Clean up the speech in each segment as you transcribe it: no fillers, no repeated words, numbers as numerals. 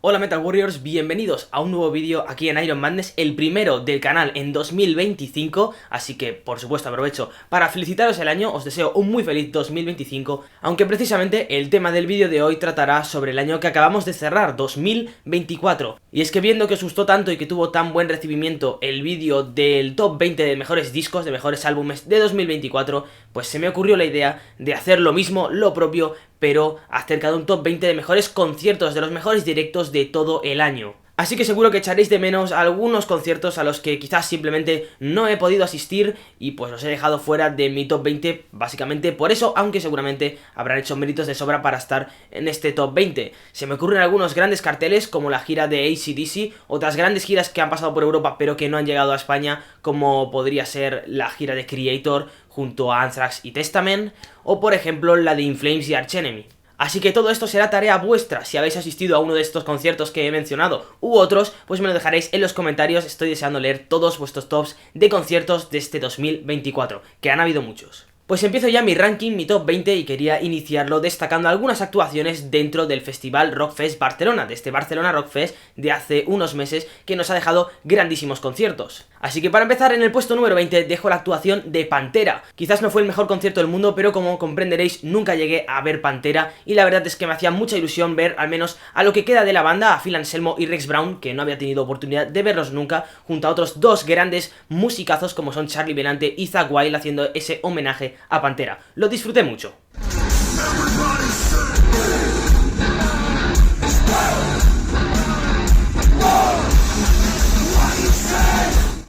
Hola Metal Warriors, bienvenidos a un nuevo vídeo aquí en Iron Madness, el primero del canal en 2025, así que por supuesto aprovecho para felicitaros el año, os deseo un muy feliz 2025, aunque precisamente el tema del vídeo de hoy tratará sobre el año que acabamos de cerrar, 2024, y es que viendo que os gustó tanto y que tuvo tan buen recibimiento el vídeo del top 20 de mejores discos, de mejores álbumes de 2024, pues se me ocurrió la idea de hacer lo mismo, lo propio, pero acerca de un top 20 de mejores conciertos, de los mejores directos de todo el año. Así que seguro que echaréis de menos algunos conciertos a los que quizás simplemente no he podido asistir y pues los he dejado fuera de mi top 20 básicamente por eso, aunque seguramente habrán hecho méritos de sobra para estar en este top 20. Se me ocurren algunos grandes carteles como la gira de AC/DC, otras grandes giras que han pasado por Europa pero que no han llegado a España, como podría ser la gira de Creator junto a Anthrax y Testament, o por ejemplo la de In Flames y Arch Enemy. Así que todo esto será tarea vuestra. Si habéis asistido a uno de estos conciertos que he mencionado u otros, pues me lo dejaréis en los comentarios. Estoy deseando leer todos vuestros tops de conciertos de este 2024, que han habido muchos. Pues empiezo ya mi ranking, mi top 20, y quería iniciarlo destacando algunas actuaciones dentro del Festival Rockfest Barcelona, de este Barcelona Rockfest de hace unos meses, que nos ha dejado grandísimos conciertos. Así que para empezar, en el puesto número 20 dejo la actuación de Pantera. Quizás no fue el mejor concierto del mundo, pero como comprenderéis nunca llegué a ver Pantera, y la verdad es que me hacía mucha ilusión ver al menos a lo que queda de la banda, a Phil Anselmo y Rex Brown, que no había tenido oportunidad de verlos nunca, junto a otros dos grandes musicazos como son Charlie Benante y Zakk Wylde, haciendo ese homenaje a Pantera. Lo disfruté mucho.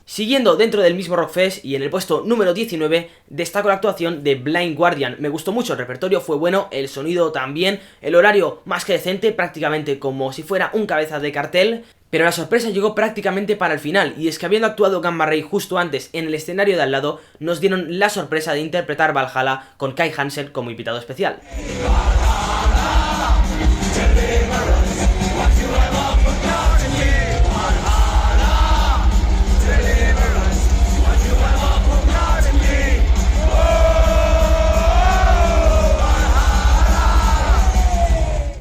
Siguiendo dentro del mismo Rockfest y en el puesto número 19 destaco la actuación de Blind Guardian. Me gustó mucho, el repertorio fue bueno, el sonido también, el horario más que decente, prácticamente como si fuera un cabeza de cartel. Pero la sorpresa llegó prácticamente para el final, y es que habiendo actuado Gamma Ray justo antes en el escenario de al lado, nos dieron la sorpresa de interpretar Valhalla con Kai Hansen como invitado especial.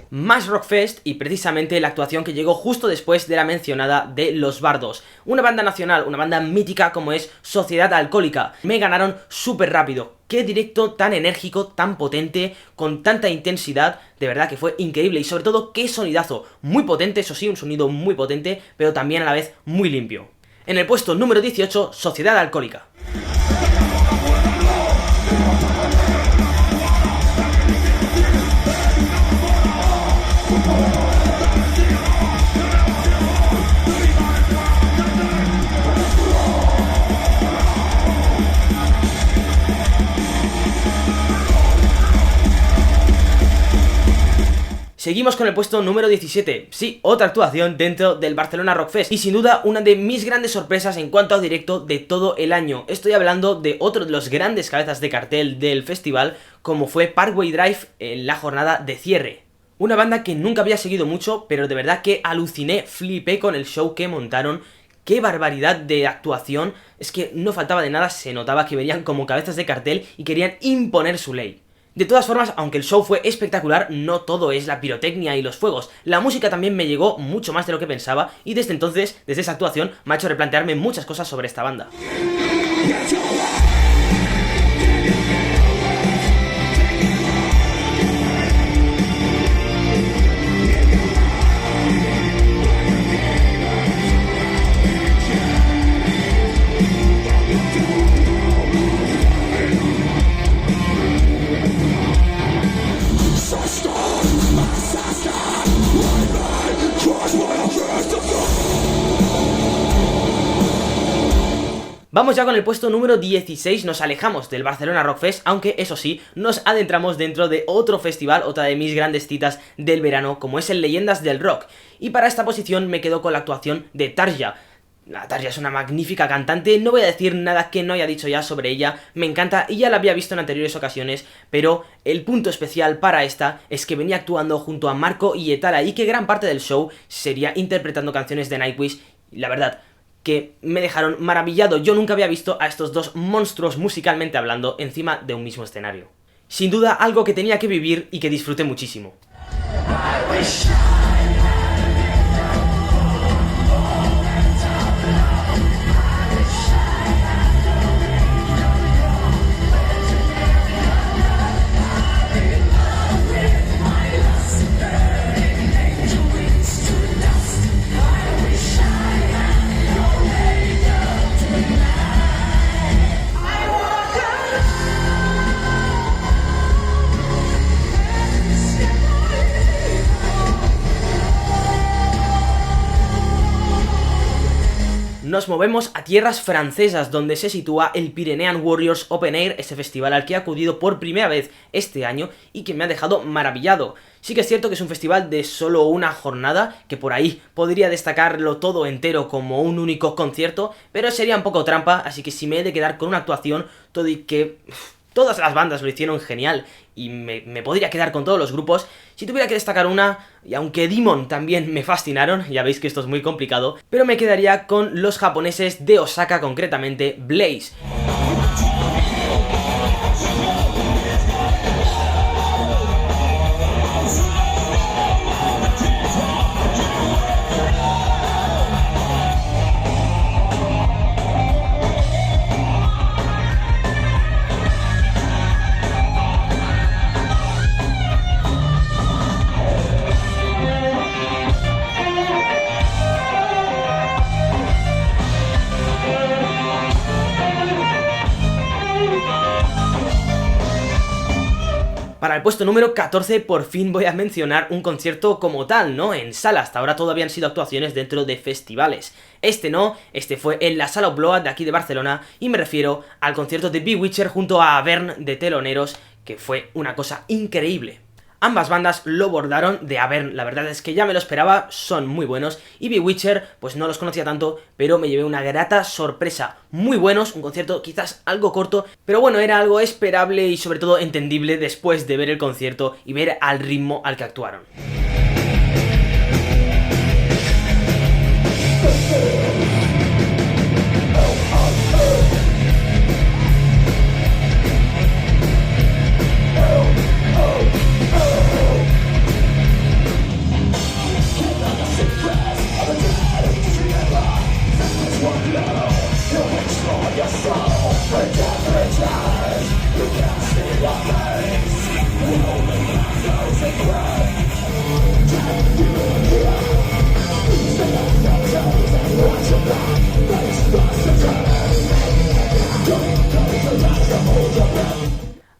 Más Rockfest y precisamente la actuación que llegó justo después de la mencionada de Los Bardos, una banda nacional, una banda mítica como es Sociedad Alcohólica. Me ganaron súper rápido. Qué directo tan enérgico, tan potente, con tanta intensidad, de verdad que fue increíble, y sobre todo qué sonidazo, muy potente, eso sí, un sonido muy potente, pero también a la vez muy limpio. En el puesto número 18, Sociedad Alcohólica. Seguimos con el puesto número 17, sí, otra actuación dentro del Barcelona Rockfest, y sin duda una de mis grandes sorpresas en cuanto a directo de todo el año. Estoy hablando de otro de los grandes cabezas de cartel del festival, como fue Parkway Drive en la jornada de cierre. Una banda que nunca había seguido mucho, pero de verdad que aluciné, flipé con el show que montaron. ¡Qué barbaridad de actuación! Es que no faltaba de nada, se notaba que venían como cabezas de cartel y querían imponer su ley. De todas formas, aunque el show fue espectacular, no todo es la pirotecnia y los fuegos. La música también me llegó mucho más de lo que pensaba, y desde entonces, desde esa actuación, me ha hecho replantearme muchas cosas sobre esta banda. Vamos ya con el puesto número 16, nos alejamos del Barcelona Rockfest, aunque eso sí, nos adentramos dentro de otro festival, otra de mis grandes citas del verano, como es el Leyendas del Rock. Y para esta posición me quedo con la actuación de Tarja. La Tarja es una magnífica cantante, no voy a decir nada que no haya dicho ya sobre ella, me encanta y ya la había visto en anteriores ocasiones, pero el punto especial para esta es que venía actuando junto a Marco y Etala, y que gran parte del show sería interpretando canciones de Nightwish, y la verdad que me dejaron maravillado. Yo nunca había visto a estos dos monstruos musicalmente hablando encima de un mismo escenario. Sin duda algo que tenía que vivir y que disfruté muchísimo. Nos movemos a tierras francesas, donde se sitúa el Pyrenean Warriors Open Air, ese festival al que he acudido por primera vez este año y que me ha dejado maravillado. Sí que es cierto que es un festival de solo una jornada, que por ahí podría destacarlo todo entero como un único concierto, pero sería un poco trampa, así que si me he de quedar con una actuación, todo y que todas las bandas lo hicieron genial y me podría quedar con todos los grupos, si tuviera que destacar una, y aunque Demon también me fascinaron, ya veis que esto es muy complicado, pero me quedaría con los japoneses de Osaka, concretamente Blaze. Para el puesto número 14 por fin voy a mencionar un concierto como tal, ¿no? En sala, hasta ahora todavía han sido actuaciones dentro de festivales. Este no, este fue en la Sala Bload de aquí de Barcelona y me refiero al concierto de Bewitcher junto a Avern de teloneros, que fue una cosa increíble. Ambas bandas lo bordaron de Avern, la verdad es que ya me lo esperaba, son muy buenos, y Bewitcher pues no los conocía tanto, pero me llevé una grata sorpresa. Muy buenos, un concierto quizás algo corto, pero bueno, era algo esperable y sobre todo entendible después de ver el concierto y ver al ritmo al que actuaron.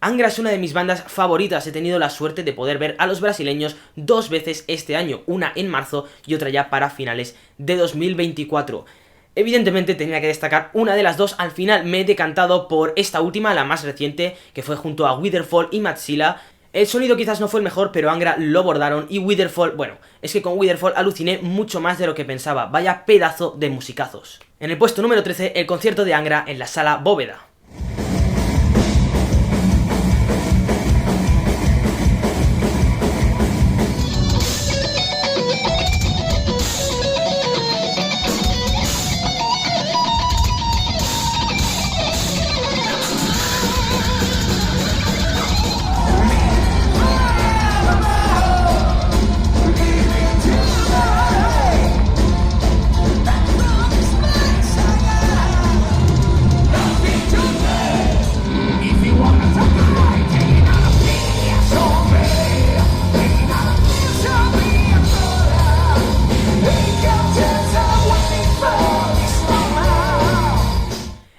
Angra es una de mis bandas favoritas, he tenido la suerte de poder ver a los brasileños dos veces este año, una en marzo y otra ya para finales de 2024. Evidentemente tenía que destacar una de las dos, al final me he decantado por esta última, la más reciente, que fue junto a Witherfall y Matsila. El sonido quizás no fue el mejor, pero Angra lo bordaron y Witherfall, bueno, es que con Witherfall aluciné mucho más de lo que pensaba, vaya pedazo de musicazos. En el puesto número 13, el concierto de Angra en la Sala Bóveda.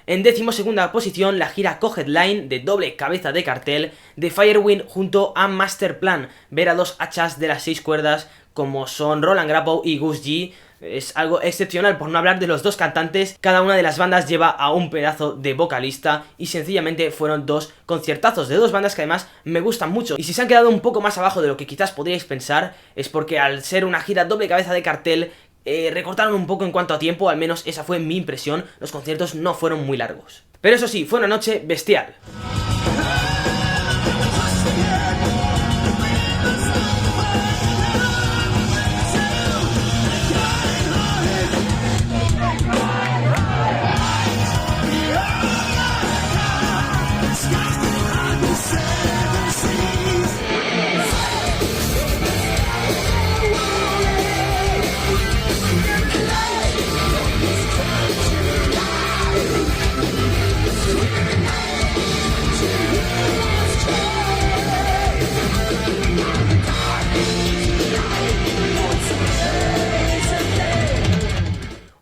En 12ª posición, la gira co-headline de doble cabeza de cartel de Firewind junto a Masterplan. Ver a dos hachas de las 6 cuerdas como son Roland Grapow y Gus G es algo excepcional, por no hablar de los dos cantantes. Cada una de las bandas lleva a un pedazo de vocalista y sencillamente fueron dos conciertazos de dos bandas que además me gustan mucho. Y si se han quedado un poco más abajo de lo que quizás podríais pensar, es porque al ser una gira doble cabeza de cartel, recortaron un poco en cuanto a tiempo, al menos esa fue mi impresión, los conciertos no fueron muy largos. Pero eso sí, fue una noche bestial.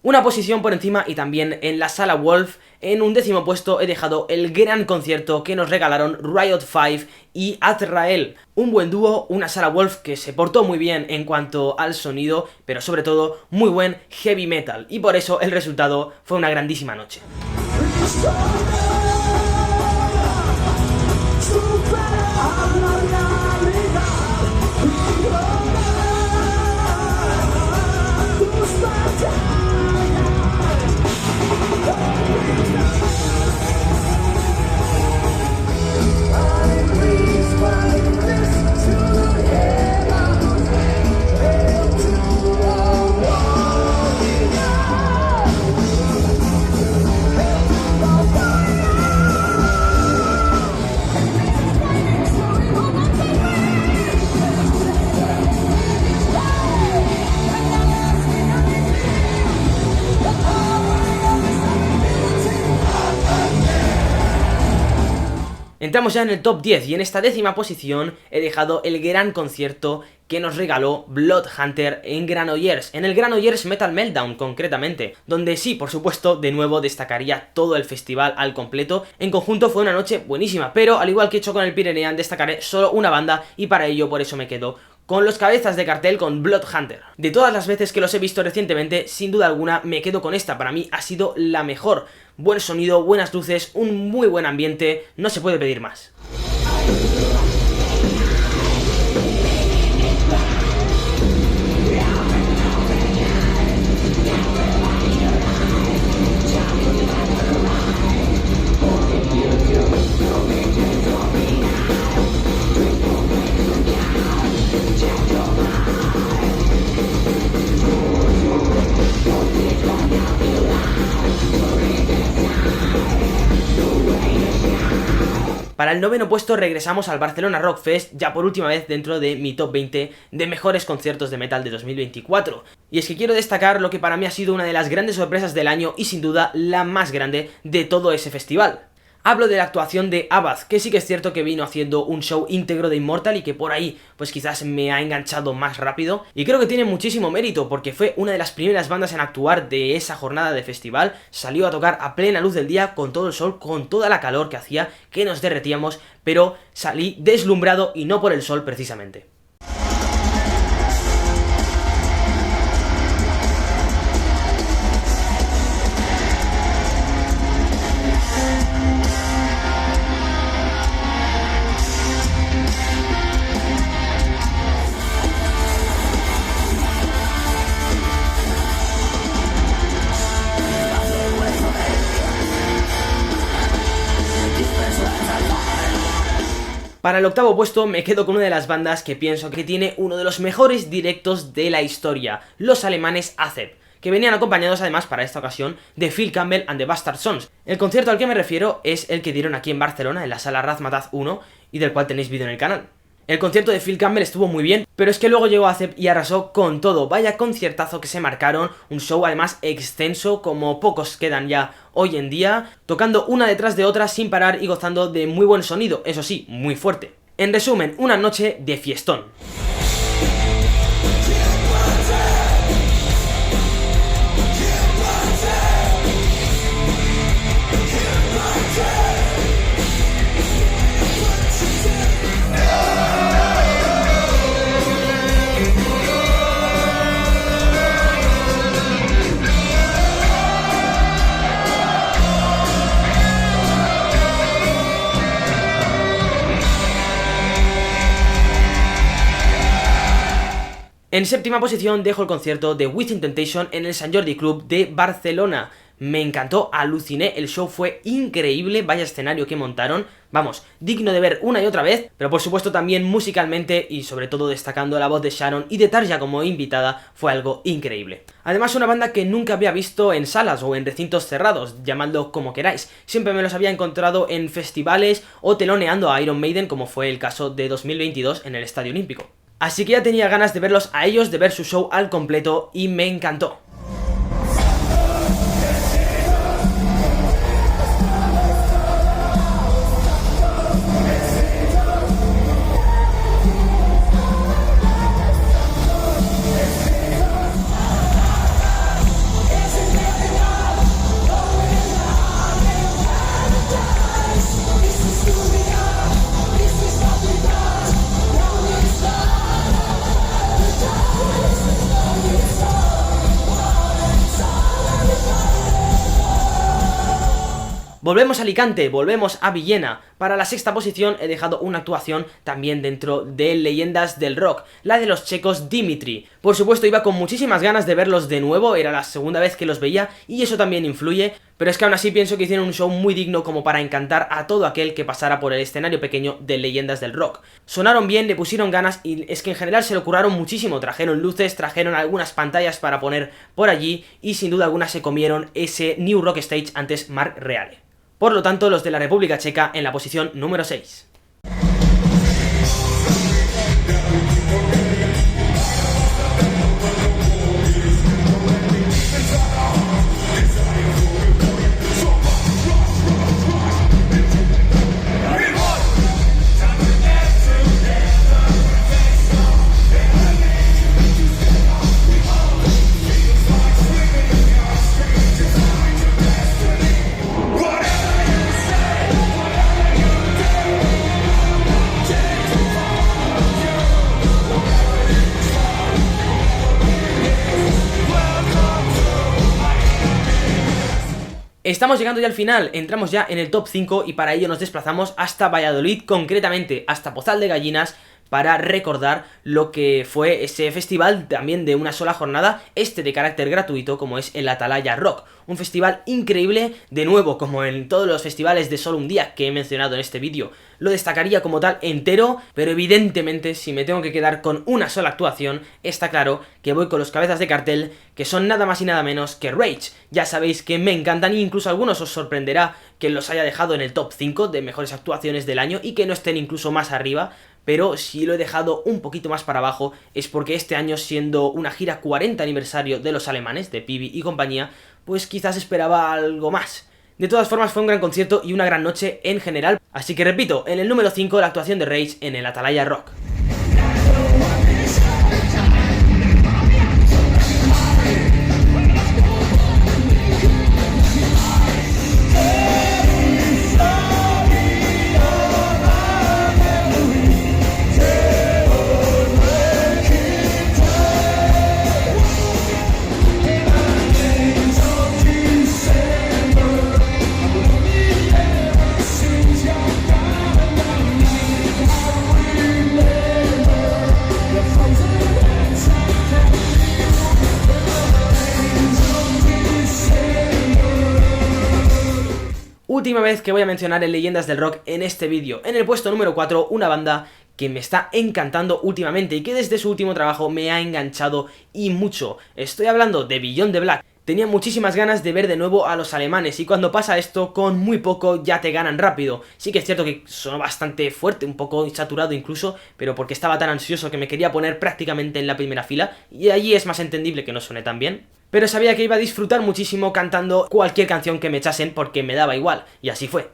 Una posición por encima y también en la Sala Wolf, En un 10º puesto he dejado el gran concierto que nos regalaron Riot 5 y Azrael. Un buen dúo, una Sarah Wolf que se portó muy bien en cuanto al sonido, pero sobre todo muy buen heavy metal, y por eso el resultado fue una grandísima noche. Entramos ya en el top 10 y en esta 10ª posición he dejado el gran concierto que nos regaló Bloodhunter en Granollers, en el Granollers Metal Meltdown concretamente, donde sí, por supuesto, de nuevo destacaría todo el festival al completo. En conjunto fue una noche buenísima, pero al igual que he hecho con el Pyrenean, destacaré solo una banda y para ello por eso me quedo con los cabezas de cartel, con Bloodhunter. De todas las veces que los he visto recientemente, sin duda alguna me quedo con esta, para mí ha sido la mejor. Buen sonido, buenas luces, un muy buen ambiente, no se puede pedir más. Para el 9º puesto regresamos al Barcelona Rock Fest, ya por última vez dentro de mi top 20 de mejores conciertos de metal de 2024. Y es que quiero destacar lo que para mí ha sido una de las grandes sorpresas del año y sin duda la más grande de todo ese festival. Hablo de la actuación de Abbath, que sí que es cierto que vino haciendo un show íntegro de Immortal y que por ahí pues quizás me ha enganchado más rápido, y creo que tiene muchísimo mérito porque fue una de las primeras bandas en actuar de esa jornada de festival. Salió a tocar a plena luz del día, con todo el sol, con toda la calor que hacía, que nos derretíamos, pero salí deslumbrado y no por el sol precisamente. Para el 8º puesto me quedo con una de las bandas que pienso que tiene uno de los mejores directos de la historia, los alemanes Acep, que venían acompañados además para esta ocasión de Phil Campbell and the Bastard Sons. El concierto al que me refiero es el que dieron aquí en Barcelona, en la sala Razmataz 1, y del cual tenéis vídeo en el canal. El concierto de Phil Campbell estuvo muy bien, pero es que luego llegó Acep y arrasó con todo. Vaya conciertazo que se marcaron, un show además extenso como pocos quedan ya hoy en día, tocando una detrás de otra sin parar y gozando de muy buen sonido, eso sí, muy fuerte. En resumen, una noche de fiestón. En 7ª posición dejo el concierto de Within Temptation en el Sant Jordi Club de Barcelona. Me encantó, aluciné, el show fue increíble, vaya escenario que montaron, vamos, digno de ver una y otra vez, pero por supuesto también musicalmente y sobre todo destacando la voz de Sharon y de Tarja como invitada, fue algo increíble. Además una banda que nunca había visto en salas o en recintos cerrados, llamadlo como queráis, siempre me los había encontrado en festivales o teloneando a Iron Maiden como fue el caso de 2022 en el Estadio Olímpico. Así que ya tenía ganas de verlos a ellos, de ver su show al completo y me encantó. Volvemos a Alicante, volvemos a Villena. Para la sexta posición he dejado una actuación también dentro de Leyendas del Rock, la de los checos Dimitri. Por supuesto iba con muchísimas ganas de verlos de nuevo, era la segunda vez que los veía y eso también influye, pero es que aún así pienso que hicieron un show muy digno como para encantar a todo aquel que pasara por el escenario pequeño de Leyendas del Rock. Sonaron bien, le pusieron ganas y es que en general se lo curaron muchísimo, trajeron luces, trajeron algunas pantallas para poner por allí y sin duda alguna se comieron ese New Rock Stage antes Mark Reale. Por lo tanto, los de la República Checa en la posición número 6. Estamos llegando ya al final, entramos ya en el top 5 y para ello nos desplazamos hasta Valladolid, concretamente hasta Pozal de Gallinas, para recordar lo que fue ese festival también de una sola jornada, de carácter gratuito como es el Atalaya Rock. Un festival increíble, de nuevo como en todos los festivales de solo un día que he mencionado en este vídeo, lo destacaría como tal entero, pero evidentemente si me tengo que quedar con una sola actuación, está claro que voy con los cabezas de cartel, que son nada más y nada menos que Rage. Ya sabéis que me encantan e incluso a algunos os sorprenderá que los haya dejado en el top 5 de mejores actuaciones del año y que no estén incluso más arriba, pero si lo he dejado un poquito más para abajo es porque este año, siendo una gira 40 aniversario de los alemanes, de Pibi y compañía, pues quizás esperaba algo más. De todas formas fue un gran concierto y una gran noche en general, así que repito, en el número 5 la actuación de Rage en el Atalaya Rock. Última vez que voy a mencionar en Leyendas del Rock en este vídeo. En el puesto número 4, una banda que me está encantando últimamente y que desde su último trabajo me ha enganchado y mucho. Estoy hablando de Beyond the Black. Tenía muchísimas ganas de ver de nuevo a los alemanes y cuando pasa esto, con muy poco ya te ganan rápido. Sí que es cierto que sonó bastante fuerte, un poco saturado incluso, pero porque estaba tan ansioso que me quería poner prácticamente en la primera fila y allí es más entendible que no suene tan bien. Pero sabía que iba a disfrutar muchísimo cantando cualquier canción que me echasen porque me daba igual, y así fue.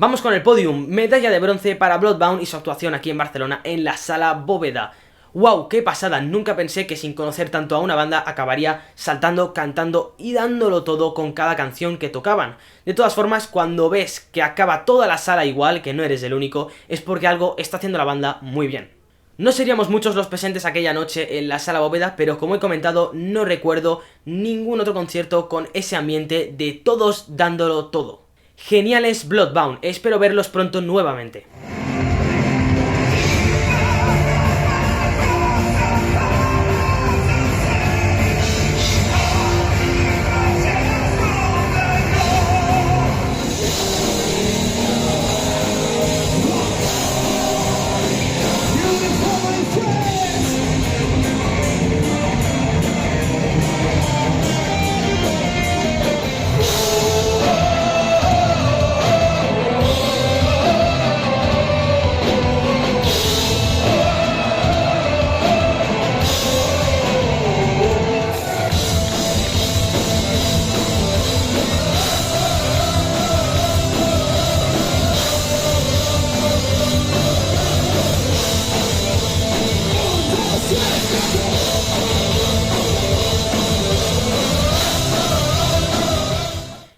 Vamos con el podium, medalla de bronce para Bloodbound y su actuación aquí en Barcelona en la Sala Bóveda. ¡Wow! ¡Qué pasada! Nunca pensé que sin conocer tanto a una banda acabaría saltando, cantando y dándolo todo con cada canción que tocaban. De todas formas, cuando ves que acaba toda la sala igual, que no eres el único, es porque algo está haciendo la banda muy bien. No seríamos muchos los presentes aquella noche en la Sala Bóveda, pero como he comentado, no recuerdo ningún otro concierto con ese ambiente de todos dándolo todo. Geniales Bloodbound, espero verlos pronto nuevamente.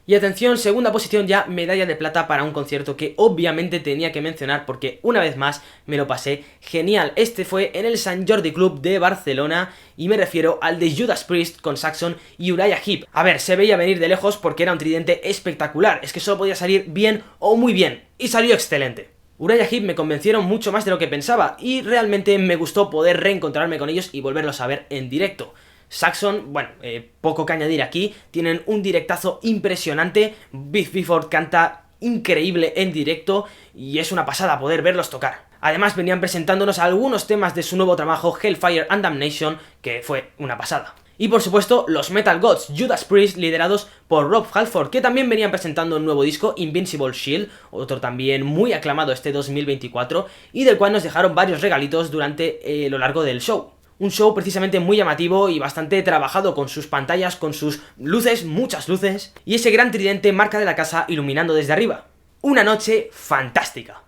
Y atención, segunda posición ya, medalla de plata para un concierto que obviamente tenía que mencionar porque una vez más me lo pasé genial. Este fue en el Sant Jordi Club de Barcelona y me refiero al de Judas Priest con Saxon y Uriah Heep. A ver, se veía venir de lejos porque era un tridente espectacular, es que solo podía salir bien o muy bien, y salió excelente. Uriah Heep me convencieron mucho más de lo que pensaba y realmente me gustó poder reencontrarme con ellos y volverlos a ver en directo. Saxon, bueno, poco que añadir aquí, tienen un directazo impresionante, Biff Bifford canta increíble en directo y es una pasada poder verlos tocar. Además venían presentándonos algunos temas de su nuevo trabajo Hellfire and Damnation, que fue una pasada. Y por supuesto, los Metal Gods, Judas Priest, liderados por Rob Halford, que también venían presentando un nuevo disco, Invincible Shield, otro también muy aclamado este 2024, y del cual nos dejaron varios regalitos durante lo largo del show. Un show precisamente muy llamativo y bastante trabajado con sus pantallas, con sus luces, muchas luces, y ese gran tridente marca de la casa iluminando desde arriba. Una noche fantástica.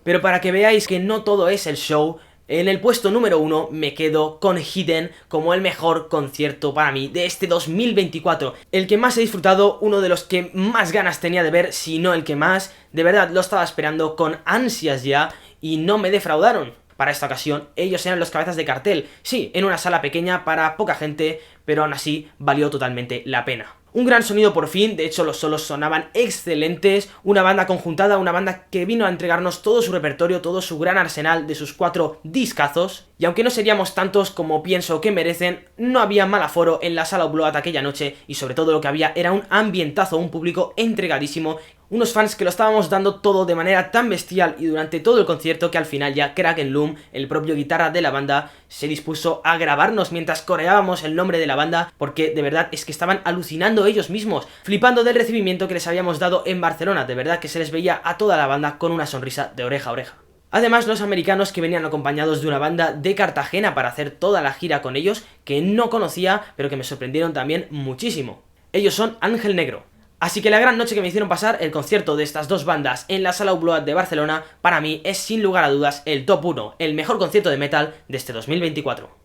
Pero para que veáis que no todo es el show, en el puesto número 1 me quedo con Hidden como el mejor concierto para mí de este 2024. El que más he disfrutado, uno de los que más ganas tenía de ver, si no el que más. De verdad, lo estaba esperando con ansias ya y no me defraudaron. Para esta ocasión, ellos eran los cabezas de cartel. Sí, en una sala pequeña para poca gente, pero aún así valió totalmente la pena. Un gran sonido por fin, de hecho los solos sonaban excelentes, una banda conjuntada, una banda que vino a entregarnos todo su repertorio, todo su gran arsenal de sus 4 discazos, y aunque no seríamos tantos como pienso que merecen, no había mal aforo en la sala Upload aquella noche, y sobre todo lo que había era un ambientazo, un público entregadísimo, unos fans que lo estábamos dando todo de manera tan bestial y durante todo el concierto que al final ya Kraken Loom, el propio guitarra de la banda, se dispuso a grabarnos mientras coreábamos el nombre de la banda, porque de verdad es que estaban alucinando ellos mismos, flipando del recibimiento que les habíamos dado en Barcelona. De verdad que se les veía a toda la banda con una sonrisa de oreja a oreja. Además, los americanos que venían acompañados de una banda de Cartagena para hacer toda la gira con ellos, que no conocía, pero que me sorprendieron también muchísimo. Ellos son Ángel Negro. Así que la gran noche que me hicieron pasar, el concierto de estas dos bandas en la sala Upload de Barcelona, para mí es sin lugar a dudas el top 1, el mejor concierto de metal de este 2024.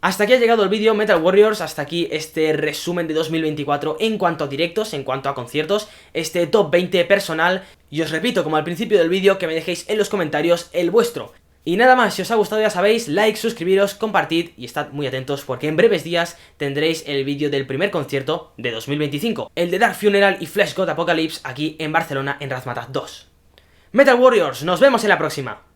Hasta aquí ha llegado el vídeo Metal Warriors, hasta aquí este resumen de 2024 en cuanto a directos, en cuanto a conciertos, este top 20 personal, y os repito como al principio del vídeo que me dejéis en los comentarios el vuestro. Y nada más, si os ha gustado ya sabéis, like, suscribiros, compartid y estad muy atentos porque en breves días tendréis el vídeo del primer concierto de 2025, el de Dark Funeral y Flash God Apocalypse aquí en Barcelona en Razmataz 2. Metal Warriors, nos vemos en la próxima.